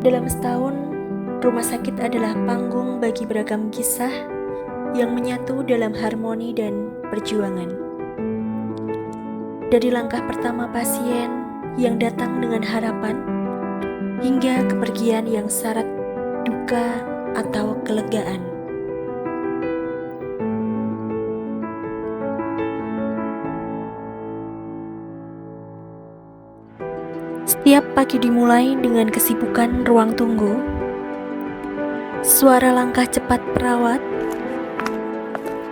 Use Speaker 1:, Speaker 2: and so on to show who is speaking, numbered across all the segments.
Speaker 1: Dalam setahun, rumah sakit adalah panggung bagi beragam kisah yang menyatu dalam harmoni dan perjuangan. Dari langkah pertama pasien yang datang dengan harapan, hingga kepergian yang syarat duka atau kelegaan. Setiap pagi dimulai dengan kesibukan ruang tunggu, suara langkah cepat perawat,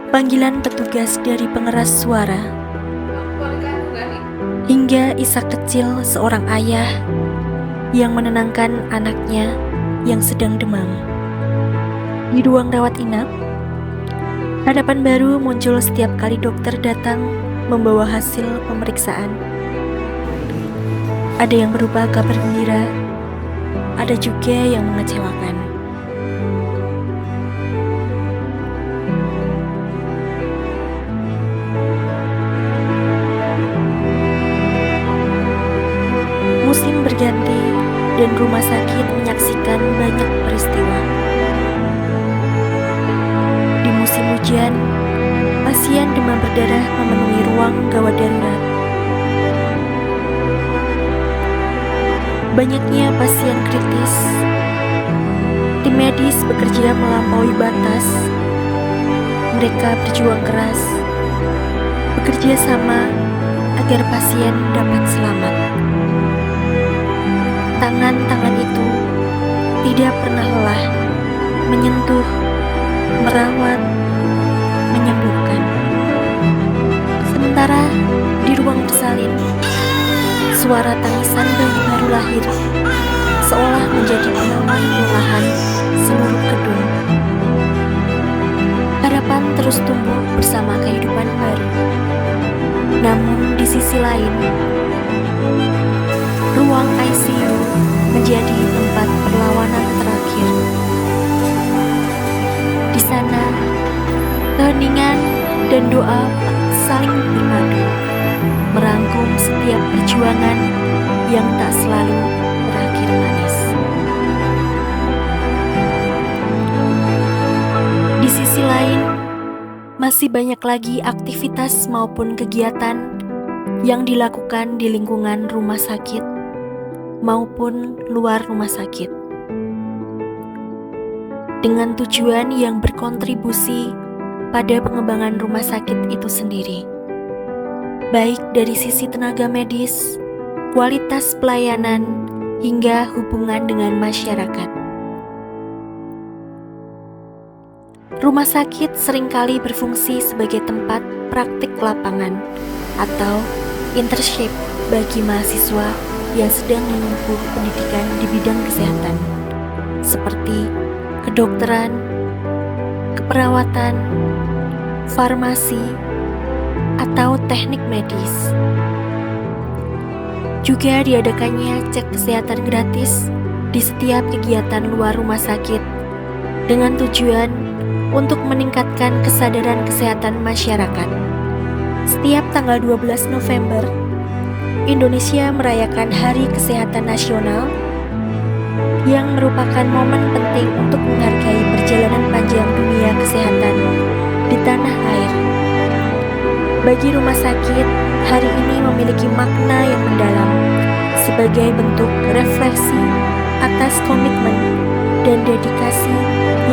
Speaker 1: panggilan petugas dari pengeras suara, hingga isak kecil seorang ayah yang menenangkan anaknya yang sedang demam. Di ruang rawat inap, harapan baru muncul setiap kali dokter datang membawa hasil pemeriksaan. Ada yang berupa kabar gembira, ada juga yang mengecewakan. Musim berganti dan rumah sakit menyaksikan banyak peristiwa. Di musim hujan, pasien demam berdarah memenuhi ruang gawat darurat. Banyaknya pasien kritis, tim medis bekerja melampaui batas. Mereka berjuang keras, bekerja sama agar pasien dapat selamat. Tangan-tangan itu tidak pernah lelah menyentuh, merawat, menyembuhkan. Sementara di ruang bersalin, suara tangisan bayi baru lahir seolah menjadi penawan perlahan seluruh gedung. Harapan terus tumbuh bersama kehidupan baru. Namun di sisi lain, ruang ICU menjadi tempat perlawanan terakhir. Di sana, keheningan dan doa saling berpadu, merangkum setiap perjuangan yang tak selalu berakhir manis. Di sisi lain, masih banyak lagi aktivitas maupun kegiatan yang dilakukan di lingkungan rumah sakit maupun luar rumah sakit, dengan tujuan yang berkontribusi pada pengembangan rumah sakit itu sendiri, baik dari sisi tenaga medis, kualitas pelayanan, hingga hubungan dengan masyarakat. Rumah sakit seringkali berfungsi sebagai tempat praktik lapangan atau internship bagi mahasiswa yang sedang menempuh pendidikan di bidang kesehatan, seperti kedokteran, keperawatan, farmasi, atau teknik medis. Juga diadakannya cek kesehatan gratis di setiap kegiatan luar rumah sakit dengan tujuan untuk meningkatkan kesadaran kesehatan masyarakat. Setiap tanggal 12 November, Indonesia merayakan Hari Kesehatan Nasional yang merupakan momen penting untuk menghargai perjalanan panjang dunia kesehatan di tanah air. Bagi rumah sakit, hari ini memiliki makna yang mendalam sebagai bentuk refleksi atas komitmen dan dedikasi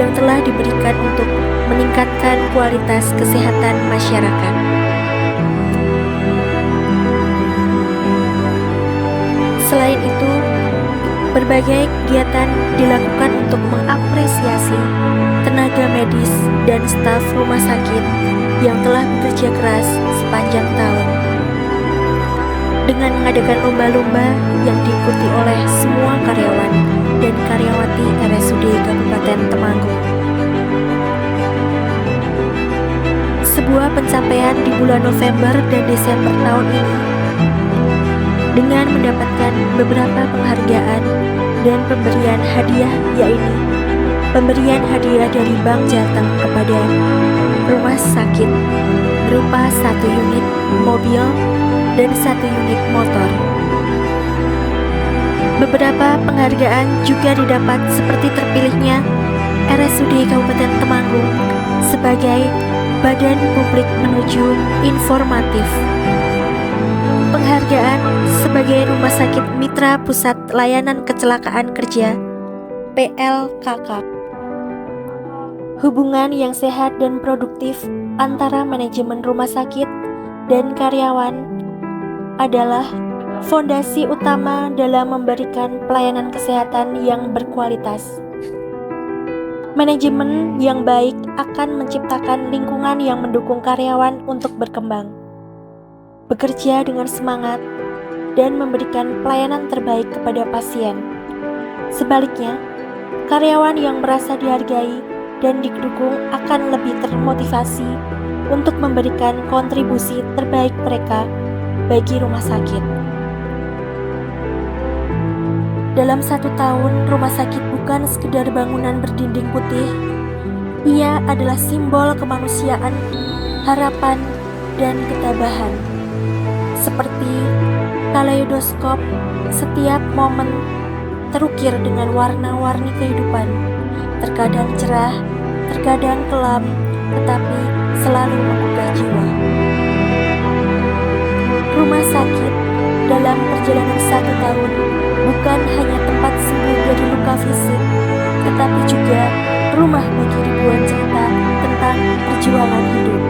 Speaker 1: yang telah diberikan untuk meningkatkan kualitas kesehatan masyarakat. Selain itu, berbagai kegiatan dilakukan untuk mengapresiasi tenaga medis dan staf rumah sakit yang telah bekerja keras sepanjang tahun, dengan mengadakan lomba-lomba yang diikuti oleh semua karyawan dan karyawati RSUD Kabupaten Temanggung. Sebuah pencapaian di bulan November dan Desember tahun ini, dengan mendapatkan beberapa penghargaan dan pemberian hadiah, yaitu pemberian hadiah dari Bank Jateng kepada rumah sakit berupa 1 unit mobil dan 1 unit motor. Beberapa penghargaan juga didapat seperti terpilihnya RSUD Kabupaten Temanggung sebagai Badan Publik Menuju Informatif. Penghargaan sebagai Rumah Sakit Mitra Pusat Layanan Kecelakaan Kerja PLKK. Hubungan yang sehat dan produktif antara manajemen rumah sakit dan karyawan adalah fondasi utama dalam memberikan pelayanan kesehatan yang berkualitas. Manajemen yang baik akan menciptakan lingkungan yang mendukung karyawan untuk berkembang, bekerja dengan semangat, dan memberikan pelayanan terbaik kepada pasien. Sebaliknya, karyawan yang merasa dihargai dan didukung akan lebih termotivasi untuk memberikan kontribusi terbaik mereka bagi rumah sakit. Dalam 1 tahun, rumah sakit bukan sekedar bangunan berdinding putih. Ia adalah simbol kemanusiaan, harapan, dan ketabahan. Seperti kaleidoskop, setiap momen terukir dengan warna-warni kehidupan. Terkadang cerah, terkadang kelam, tetapi selalu menggugah jiwa. Rumah sakit dalam perjalanan 1 tahun bukan hanya tempat sembuh dari luka fisik, tetapi juga rumah bagi ribuan cerita tentang perjuangan hidup.